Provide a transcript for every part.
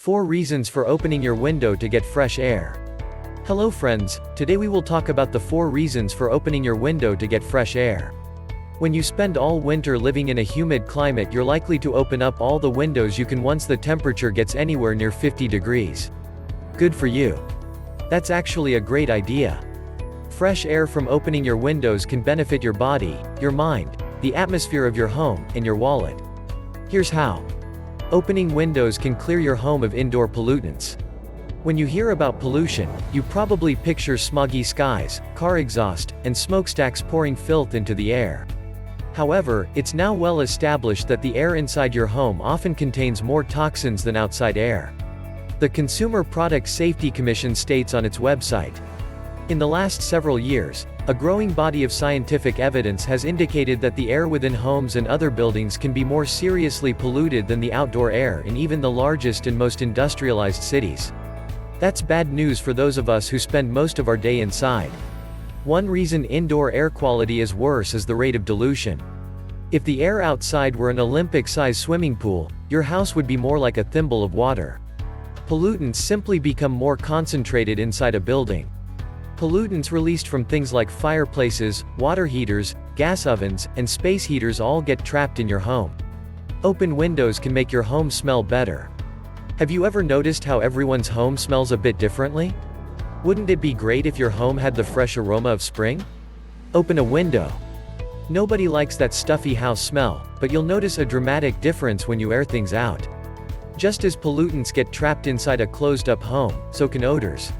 4 reasons for opening your window to get fresh air. Hello friends, today we will talk about the 4 reasons for opening your window to get fresh air. When you spend all winter living in a humid climate, you're likely to open up all the windows you can once the temperature gets anywhere near 50 degrees. Good for you. That's actually a great idea. Fresh air from opening your windows can benefit your body, your mind, the atmosphere of your home, and your wallet. Here's how. Opening windows can clear your home of indoor pollutants. When you hear about pollution, you probably picture smoggy skies, car exhaust, and smokestacks pouring filth into the air. However, it's now well established that the air inside your home often contains more toxins than outside air. The Consumer Product Safety Commission states on its website, "In the last several years, a growing body of scientific evidence has indicated that the air within homes and other buildings can be more seriously polluted than the outdoor air in even the largest and most industrialized cities." That's bad news for those of us who spend most of our day inside. One reason indoor air quality is worse is the rate of dilution. If the air outside were an Olympic-sized swimming pool, your house would be more like a thimble of water. Pollutants simply become more concentrated inside a building. Pollutants released from things like fireplaces, water heaters, gas ovens, and space heaters all get trapped in your home. Open windows can make your home smell better. Have you ever noticed how everyone's home smells a bit differently? Wouldn't it be great if your home had the fresh aroma of spring? Open a window. Nobody likes that stuffy house smell, but you'll notice a dramatic difference when you air things out. Just as pollutants get trapped inside a closed-up home, so can odors.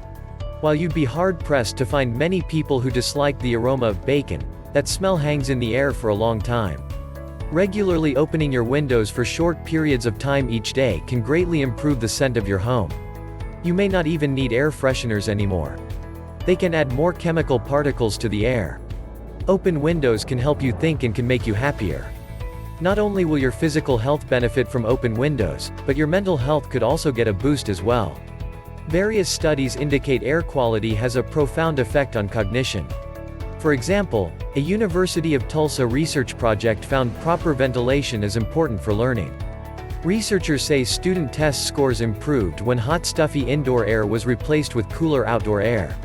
While you'd be hard-pressed to find many people who dislike the aroma of bacon, that smell hangs in the air for a long time. Regularly opening your windows for short periods of time each day can greatly improve the scent of your home. You may not even need air fresheners anymore. They can add more chemical particles to the air. Open windows can help you think and can make you happier. Not only will your physical health benefit from open windows, but your mental health could also get a boost as well. Various studies indicate air quality has a profound effect on cognition. For example, a University of Tulsa research project found proper ventilation is important for learning. Researchers say student test scores improved when hot stuffy indoor air was replaced with cooler outdoor air.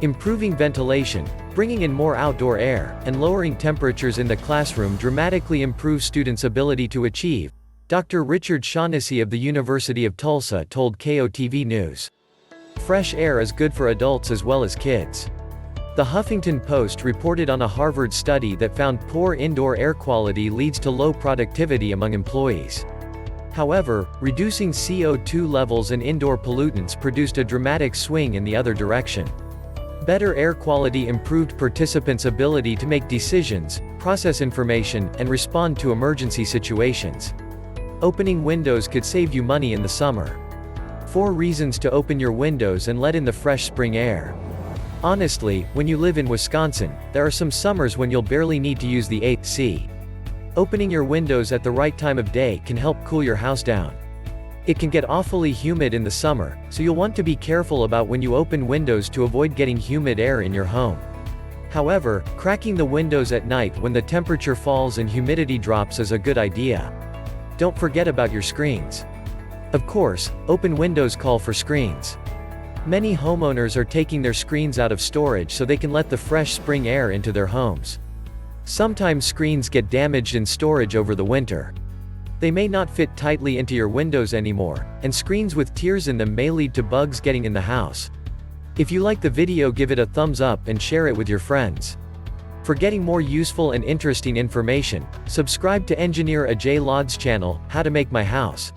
Improving ventilation, bringing in more outdoor air, and lowering temperatures in the classroom dramatically improves students' ability to achieve, Dr. Richard Shaughnessy of the University of Tulsa told KOTV News. Fresh air is good for adults as well as kids. The Huffington Post reported on a Harvard study that found poor indoor air quality leads to low productivity among employees. However, reducing CO2 levels and indoor pollutants produced a dramatic swing in the other direction. Better air quality improved participants' ability to make decisions, process information, and respond to emergency situations. Opening windows could save you money in the summer. 4 reasons to open your windows and let in the fresh spring air. Honestly, when you live in Wisconsin, there are some summers when you'll barely need to use the AC. Opening your windows at the right time of day can help cool your house down. It can get awfully humid in the summer, so you'll want to be careful about when you open windows to avoid getting humid air in your home. However, cracking the windows at night when the temperature falls and humidity drops is a good idea. Don't forget about your screens. Of course, open windows call for screens. Many homeowners are taking their screens out of storage so they can let the fresh spring air into their homes. Sometimes screens get damaged in storage over the winter. They may not fit tightly into your windows anymore, and screens with tears in them may lead to bugs getting in the house. If you like the video, give it a thumbs up and share it with your friends. For getting more useful and interesting information, subscribe to Engineer Ajay Lod's channel, How to Make My House.